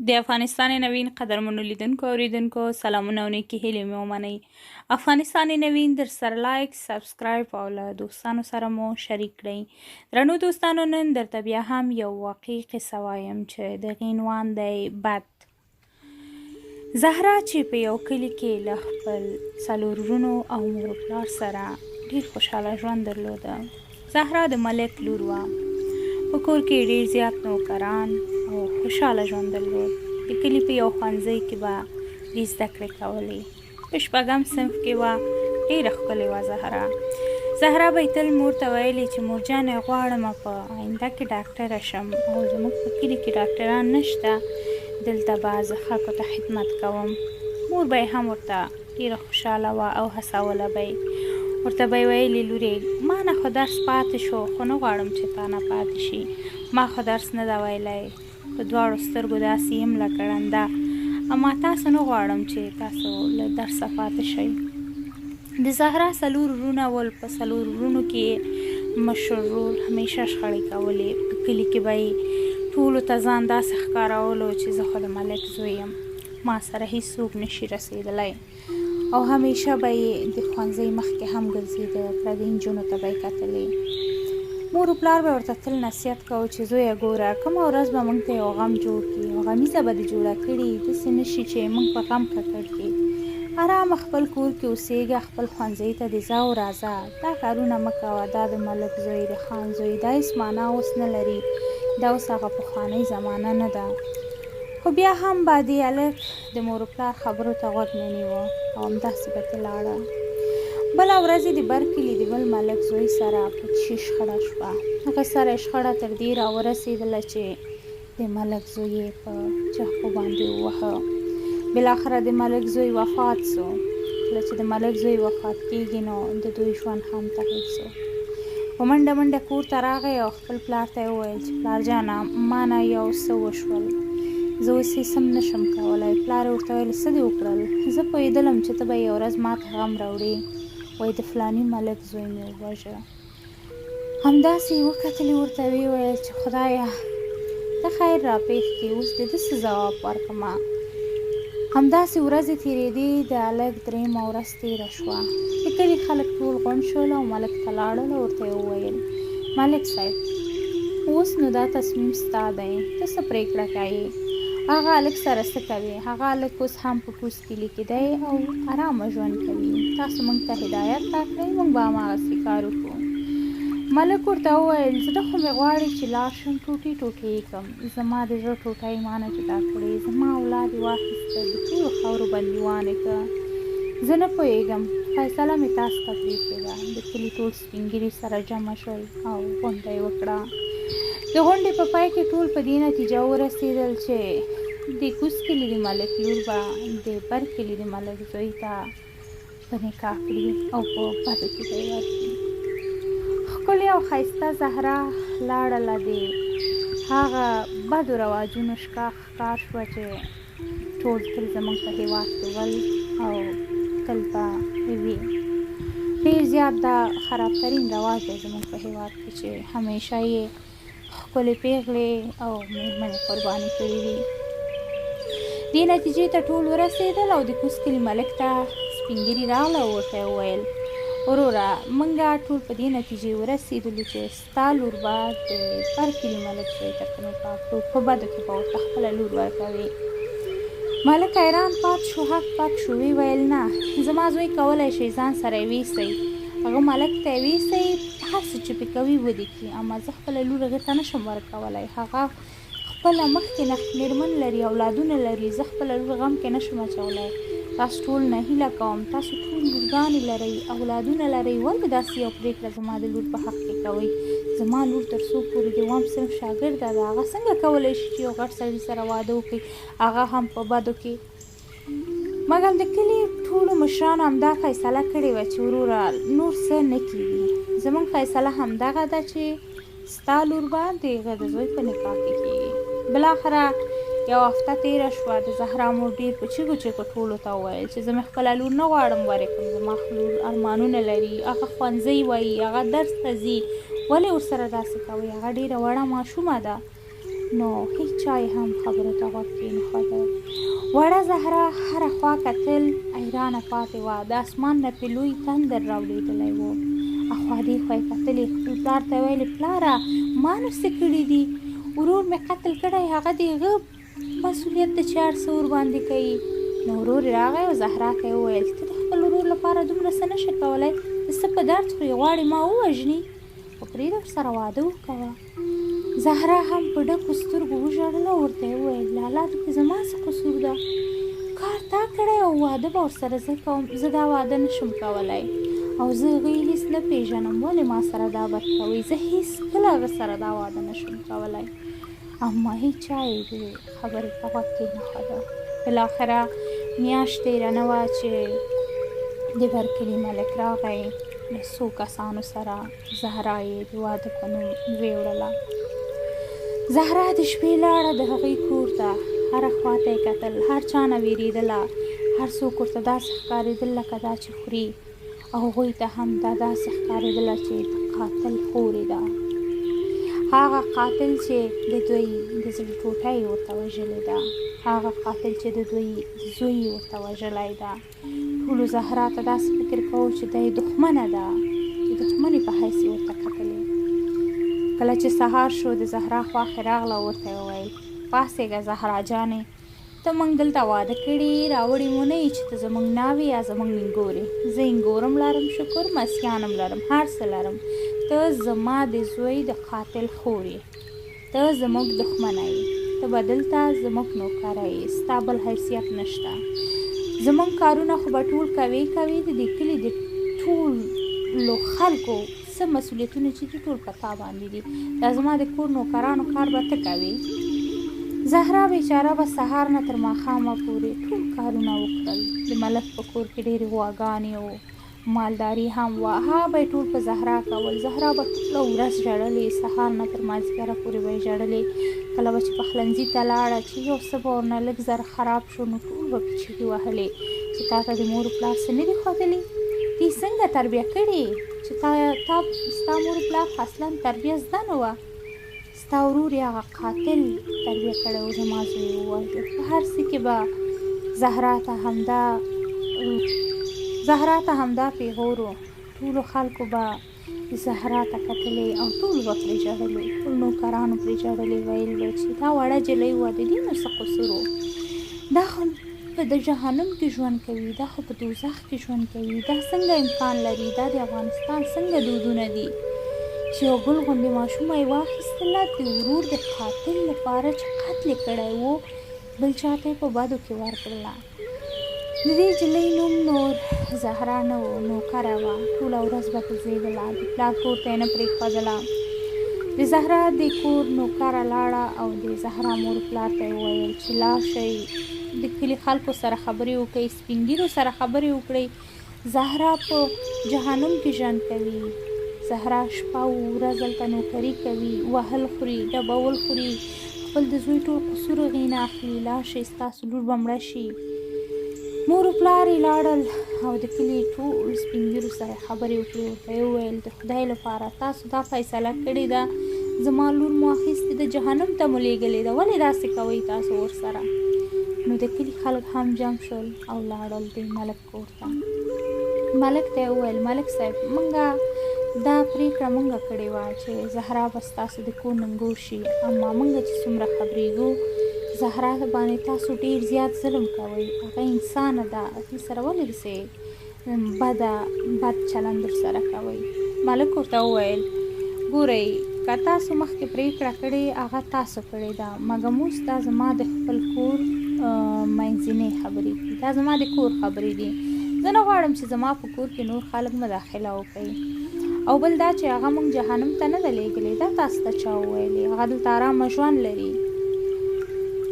د افغانستان نوین قدرمنو لیدونکو او اوریدونکو سلامونه او نیکې هیلې مې ومنئ. افغانستان نوین در سره لایک، سبسکرایب او له دوستانو سره مو شریک کړئ. درنو دوستانو، نن درته بیا هم یو واقعي قصه وایم چې د هغې عنوان دی بد. زهرا چې په یو کلي کې له خپل څلور وروڼو او مور پلار سره ډېر خوشحاله ژوند درلوده. زهرا د ملک لور وه. په کور کې ډېر زیات نوکران او خوشحاله ژوند درلود. د کلي په یو ښوونځي کې به دوی زده کړې کولې. په شپږم صنف کې وه. ډېره ښکلې وه زهرا. زهرا به یې تل مور ته ویلې چې مورجانې غواړم په آینده کې ډاکټره شم او زموږ په کلي کې ډاکټران نشته، دلته به زه خلکو ته خدمت کوم. مور به یې هم ورته ډېره خوشحاله وه او هڅوله به یې. ورته به یې ویلې لورې ما نه خو درس پاتې شو، خو نه غواړم چې تا نه پاتې شي. ما خو درس نه ده ویلی، په دواړو سترګو داسې یم لکه ړنده، اما تاسو نه غواړم چې تاسو له درسه پاتې شئ. د زهرا څلور وروڼه ول. په څلور وروڼو کې مشر ورور همیشه شخړې کولې. په کلي کې به یې ټولو ته ځان داسې ښکارولو چې زه خو د ملک زوی یم، ما سره هېڅوک نشي رسېدلی. او همیشه به یې د ښوونځۍ مخکې هم ګرځېده، پردۍ نجونو ته به یې کتلې. مور و پلار به ورته تل نصیحت کوه چې زویه ګوره، کومه ورځ به موږ ته یو غم جوړ کړي او غمیزه به دې جوړه کړي، داسې نه شي چې موږ په غم ککړ کړي. ارامه خپل کور کې اوسېږه، خپل ښوونځۍ ته دې ځه او راځه. دا کارونه مه کوه، دا د ملک زوی، د خان زوی، دا هېڅ معنا اوس نه لري، دا اوس هغه پخوانۍ زمانه نه ده. خو بیا هم به دې هلک د مور و پلار خبرو ته غوږ نه نیوه او همداسې پکې لاړه. بله ورځ یې د بر کلي د بل ملک زوی سره پچې شخړه شوه. هغه سره یې شخړه تر دې راورسېدله چې د ملک زوی یې په چاقو باندې ووهه. بالاخره د ملک زوی وفات سو. کله چې د ملک زوی وفات کېږي نو د دوی ژوند هم تغیر سو. په منډه منډه کور ته راغی او خپل پلار ته یې وویل چې پلار جانه ما نه یو څه وشول، زه اوس هېڅ هم نشم کولی. پلار یې ورته ویل څه دې وکړل؟ زه پوهېدلم چې ته به یې یوه ورځ ما ته غم راوړې، وایي د فلاني ملک زوی مې ووژه. همداسې یې وکتلې، ورته ویې ویل چې خدایه ته خیر راپېښ کړي، اوس دې داسې ځواب ورکړمه. همداسې ورځې تېرېدې، د هلک درېیمه ورځ تېره شوه. د کلي خلک ټول غونډ شول او ملک ته لاړل او ورته یې وویل ملک صاحب اوس نو دا تصمیم ستا دی، ته څه پرېکړه کوې؟ هغه هلک سره څه کوې؟ هغه هلک اوس هم په کوز کلي کې دی او ارامه ژوند کوي. تاسو موږ ته هدایت راکړئ، موږ به هماغسې کار وکړو. ملک ورته وویل زړه خو مې غواړي چې لاړ شم ټوټې ټوټې یې کړم، زما د زړه ټوټه یې ما نه جدا کړې، زما اولاد یې واخیسته، د ټولو خاورو بندیوان یې کړه. زه نه پوهېږم، فیصله مې تاسو ته پرېښې ده. د کلي ټول سپین ږیري سره جمع شول او غونډه یې وکړه. د غونډې په پای کې ټول په دې نتیجه ورسېدل چې د کوز کلي د ملک لور به د بر کلي د ملک زوی ته په نکاح کړي او په بدو کې به یې ورکړي. ښکلې او ښایسته زهرا لاړله، د هغه بدو رواجونو ښکار شوه چې ټول تل زموږ په هېواد کې ول او تل به وي. ډېر زیات دا خرابترین رواج دی زموږ په هېواد کې چې همیشه یې ښکلې پیغلې او مېرمنې قرباني کړي دي. دې نتیجې ته ټول ورسېدل او د کوز کلي ملک ته سپین ږیري راغله او ورته یې وویل وروره موږ ټول په دې نتیجې ورسېدلو چې ستا لور به د بر کلي ملک زوی ته په نکاح کړو، په بدو کې به ورته خپله لور ورکوې. ملک حیران پات شو، هک پک شو، ویې ویل نه، زما زوی کولی شي ځان سره یې ویسئ، هغه ملک ته یې ویسئ، هر څه چې پې کوي ودې کړي، اما زه خپله لور هغې ته نشم ورکولی. هغه خپله مخکې نه مېرمن لري، اولادونه لري، زه خپله لور غم کې نشم اچولی. تاسو ټول نه هیله کوم، تاسو ټول لورګانې لرئ، اولادونه لرئ، ولې داسې یو پرېکړه زما د لور په حق کې کوئ؟ زما لور تر څو پورې د اووم صنف شاګرده ده، هغه څنګه کولی شي چې یو غټ سړي سره واده وکړي، هغه هم په بدو کې؟ مګر د کلي ټولو مشرانو همدا فیصله کړې وه چې وروره نور څه نه کېږي، زموږ فیصله همدغه ده چې ستا لور به د هغه د زوی په نکاح کې کېږي. بالاخره یو هفته تېره شوه، د زهرا مور ډېر په چیغو چیغو ټولو ته وویل چې زه مې خپله لور نه غواړم ورکړم، زما لور ارمانونه لري، هغه ښوونځی وایي، هغه درس ته ځي، ولې ورسره داسې کوئ؟ هغه ډېره وړه ماشومه ده. نو هیچ چا یې هم خبرو ته غوږ کېنښوده. وړه زهرا هره خوا کتل، حیرانه پاتې وه. د اسمان نه پې لوی تندر راولوېدلی و. اخوا دېخوا یې کتلې، خپل پلار ته یې ویلې پلاره ما نو څه کړي دي، ورور مې قتل کړی، هغه د هغه مسؤلیت ده چې هر څه ورباندې کوي. نو ورور یې راغی او زهرا ته یې وویل ته د خپل ورور لپاره دومره څه نشې کولی، د څه په درد خورې، غواړې ما ووژني، خو پرېږده ورسره واده وکوه. زهرا هم په ډکو سترګو وژړل او ورته یې وویل لالا دلته زما څه قصور ده، کار تا کړی او واده به ورسره زه کوم، زه دا واده نشم کولی او زه هغوی هېڅ نه پېژنم، ولې ما سره دا بد کوئ، زه هېڅکله هغه سره دا واده نشم کولی. اما هېچا یې د خبرې ته غوږ کېنښوده. بالاخره میاشت تېره نه وه چې د برکلي ملک راغی، له څو کسانو سره زهرا یې د واده په نوم ویوړله. زهرا د شپې لاړه د هغوی کور ته، هره خوا ته یې کتل، هر چا نه وېرېدله، هر څوک ورته داسې ښکارېدل لکه دا چې خوري، او هغوی ته هم دا داسې ښکارېدله چې د قاتل خورې ده، هغه قاتل چې د دوی د زړه ټوټه یې ورته وژلې ده، هغه قاتل چې د دوی زوی یې ورته وژلی ده. ټولو زهرا ته داسې فکر کوو چې دا یې دښمنه ده، د دښمنې په حیث یې ورته کتلې. کله چې سهار شو د زهرا خواښې راغله او ورته یې وویل پاڅېږه زهرا جانې، ته موږ دلته واده کړي راوړي مو نه یې چې ته زموږ ناوې یا زموږ انګورې، زه انګورم لرم شکر مسیانم لرم هر څه لرم، ته زما د زوی د قاتل خور یې، ته زموږ دښمنه یې، ته به دلته زموږ نوکره یې، ستا بل حیثیت نشته، زموږ کارونه خو به ټول کوې د دې کلي د ټولو خلکو څه مسؤلیتونه چې دي ټول په تا باندې دي، دا زما د کور نوکرانو کار به ته کوې. زهرا بیچاره به سهار نه تر ماښامه پورې ټول کارونه وکړل. د ملک په کور کې ډېرې غواګانې و، مالداري هم وه، هغه به یې ټول په زهرا کول. زهرا به ټوله ورځ ژړلې، سهار نه تر مازدیګره پورې به یې ژړلې. کله به چې پخلنځي ته لاړه چې یو څه به ورنه لږ زر خراب شو نو ټول به په چیغې وهلې چې تا ته د مور پلار څه نه دي ښودلي، دې څنګه تربیه کړې چې ستا مور پلار خو اصلا تربیه زده نه وه، ستا ورور یې هغه قاتل تربیه کړی و، زما زوی یې ووژه. په هر څه کې به زهرا ته همدا پیغور و. ټولو خلکو به زهرا ته کتلې او ټول به پرې ژړلې، ټول نوکرانو پرې ژړلې، ویل به چې دا وړه جلۍ وه، د دې نو څه قصور و، دا خو په د جهنم کې ژوند کوي، دا خو په دوزخ کې ژوند کوي، دا څنګه امکان لري، دا د افغانستان څنګه دودونه دي چې یو ګل غوندې ماشومه یې واخیستله د ورور د قاتل لپاره چې قتل یې کړی و، بل چاته یې په بدو کې ورکړله. د دې نجلۍ نوم نور زهرا نه و، نوکره وه، ټوله ورځ به ګرځېدله، د پلار کور ته یې نه پرېښودله. د زهرا د کور نوکره لاړه او د زهرا مور پلار ته یې وویل چې لاړ شئ د کلي خلکو سره خبرې وکړئ، سپین ږیرو سره خبرې وکړئ، زهرا په جهنم کې ژوند کوي، زهرا شپه او ورځ هلته نوکري کوي، وهل خوري، ډبول خوري، خپل د زوی ټول قصور هغې نه اخلي، لاړ شئ ستاسو لور به مړه شي. مور و پلار یې لاړل او د کلي ټول سپین ږیرو سره خبرې وکړې، ورته یې وویل د خدای لپاره تاسو دا فیصله کړې ده، زما لور مو اخیستې ده، جهنم ته مو لېږلې ده، ولې داسې کوئ تاسو ورسره؟ نو د کلي خلک هم جمع شول او لاړل د ملک کور ته. ملک ته یې وویل ملک صاحب موږ دا پرېکړه موږ کړې وه چې زهرا به ستاسو د کور ننګور شي، اما موږ چې څومره خبرېږو زهرا باندې تاسو ډېر زیات ظلم کوئ، هغه انسانه ده، هغې سره ولې داسې بد چلند ورسره کوئ؟ ملک ورته وویل ګورئ که تاسو مخکې پرېکړه کړې هغه تاسو کړې ده، مګر اوس دا زما د خپل کور منځنۍ خبرې دي، دا زما د کور خبرې دي، زه نه غواړم چې زما په کور کې نور خلک مداخله وکړي، او بل دا چې هغه موږ جهنم ته نه ده لېږلې، دا تاسو ته چا وویلې، هغه دلته ارامه ژوند لري.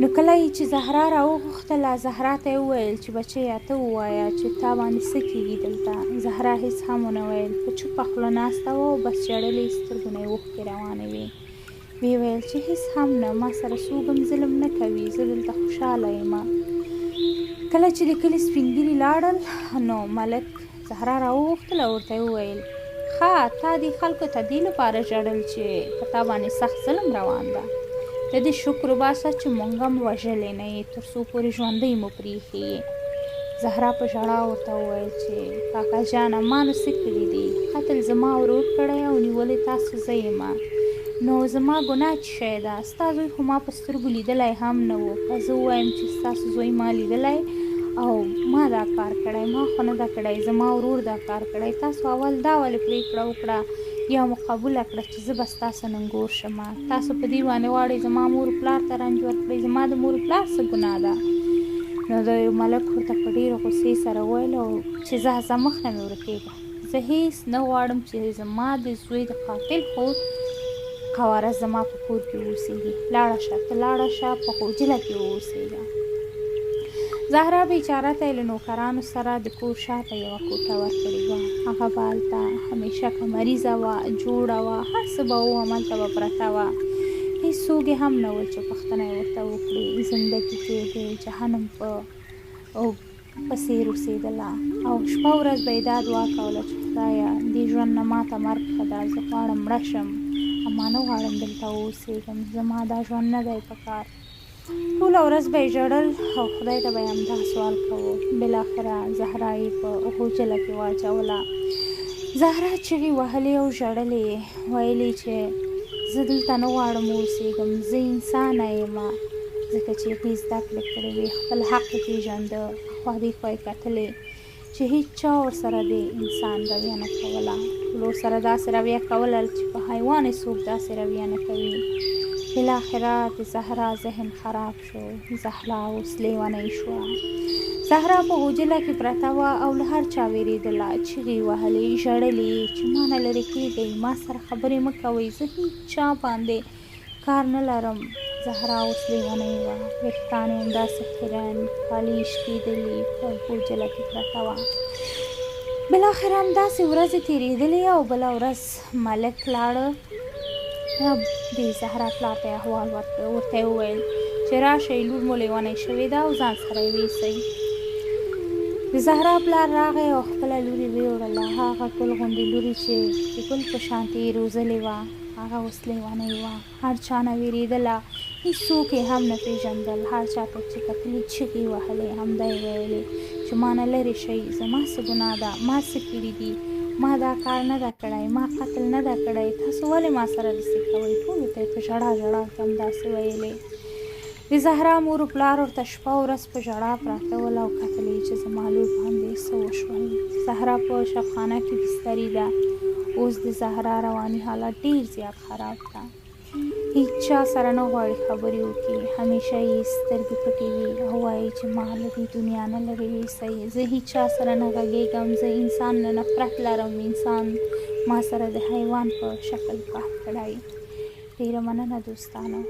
نو کله چې زهرا راوغوښتله زهرا ته یې وویل چې بچیه ته ووایه چې تا باندې څه کېږي دلته. زهرا هېڅ هم ونه ویل، په چوپه خوله ناسته وه او بس ژړلې سترګو نه یې اوښکې روانې وې. ویې ویل چې هېڅ هم نه، ما سره څوک هم ظلم نه کوي، زه دلته خوشحاله یم. کله چې د کلي سپین ږیري لاړل نو ملک زهرا راوغوښتله او ورته یې وویل ښه تا دې خلکو ته دې لپاره ژړل چې په تا باندې سخت ظلم روان ده، د دې شکر وباسه چې موږ هم وژلې نه یې تر څو پورې ژوندۍ مو پرېښې یې. زهرا په ژړا ورته وویل چې کاکا جانه ما نو څه کړي دي؟ قتل زما ورور کړی او نیولې تاسو زه یمه، نو زما ګناه څه شی ده؟ ستا زوی خو ما په سترګو لیدلی هم نه و. که زه ووایم چې ستاسو زوی ما لیدلی او ما دا کار کړی، ما خو نه ده کړی، زما ورور دا کار کړی. تاسو اول دا ولې پرېکړه وکړه یا مو قبوله کړه چې زه به ستاسو ننګور شم؟ تاسو په دې باندې غواړئ زما مور پلار ته رنج ورکړئ؟ زما د مور پلار څه ګناه ده؟ نو د ملک ورته په ډېرې غوسې سره وویل چې ځه مخ نه مې ورکېږه، زه هېڅ نه غواړم چې زما د زوی د قاتل خور قواره زما په کور کې واوسېږي. لاړه شه، ته لاړه شه، په غوجله کې واوسېږه. زهرا بیچاره ته یې له نوکرانو سره د کور شاته یوه کوټه ورکړې وه. هغه به هلته همیشه که مریضه وه، جوړه وه، هر څه به و هملته به پرته وه. هېڅوک یې هم نه ول چې پوښتنه یې ورته وکړي. زندګي کې د جهنم په څېر اوسېدله او شپه ورځ به یې دا دعا کوله چې خدایه دې ژوند نه ماته مرګ ښه ده، زه غواړم مړه شم، اما نه غواړم دلته واوسېږم، زما دا ژوند نه دی پکار. ټوله ورځ به یې ژړل او خدای ته به یې همدا سوال کوو. بالاخره زهرا یې په غوجله کې واچوله. زهرا چغې وهلې او ژړلې، ویلې چې زه دلته نه غواړم اوسېږم، زه انسانه یم، ځکه چې هغې زده کړې کړې وې، خپل حق یې پېژنده، خوا دې خوا یې کتلې چې هېچا ورسره د انسان رویه نه کوله. ټول ورسره داسې رویه کوله چې په حیوان یې څوک داسې رویه نه کوي. بالاخره د زهرا ذهن خراب شو. زهرا اوس لیونۍ شوه. زهرا په غوجله کې پرته وه او له هر چا وېرېدله. چغې وهلې، ژړلې چې ما نه لرې کېږئ، ما سره خبرې مه کوئ، زه هېڅ چا باندې کار نه لرم. زهرا اوس لیونۍ وه. ویښتان یې همداسې خیرن پالیش کېدلي په غوجله کې پرته وه. بالاخره همداسې ورځې تېرېدلې او بله ورځ ملک لاړه د زهرا پلار ته یې احوال ورکړ. ورته یې وویل چې راشئ، لور مو لیونۍ شوې ده او ځان سره یې ویسئ. د زهرا پلار راغی او خپله لور یې ویوړله. هغه ګل غوندې لورې چې د ګل په شانتې یې روزلې وه، هغه اوس لیونۍ وه. هر چا نه وېرېدله، هېڅوک یې هم نه پېژندل. هر چا ته چې کتلې چغې وهلې، همدا یې ویلې چې ما نه لرې شئ، زما څه ګناه ده، ما څه کړي دي، ما دا کار نه ده کړی، ما قتل نه ده کړی، تاسو ولې ما سره داسې کوئ؟ ټولو ته یې په ژړا ژړا کې همداسې ویلې. د زهرا مور و پلار ورته شپه ورځ په ژړا پراته ول او کتل یې چې زما لور باندې څه وشول. زهرا په شبخانه کې بستري ده. اوس د زهرا رواني حالت ډېر زیات خراب ده. هېڅ چا سره نه غواړي خبرې وکړي. همیشه یې سترګې پټې وي او وایي چې ما له دې دنیا نه لرې ویسئ. زه هېڅ چا سره نه غږېږم، زه انسان نه نفرت لرم، انسان ما سره د حیوان په شکل قهر کړی. ډېره مننه دوستانو.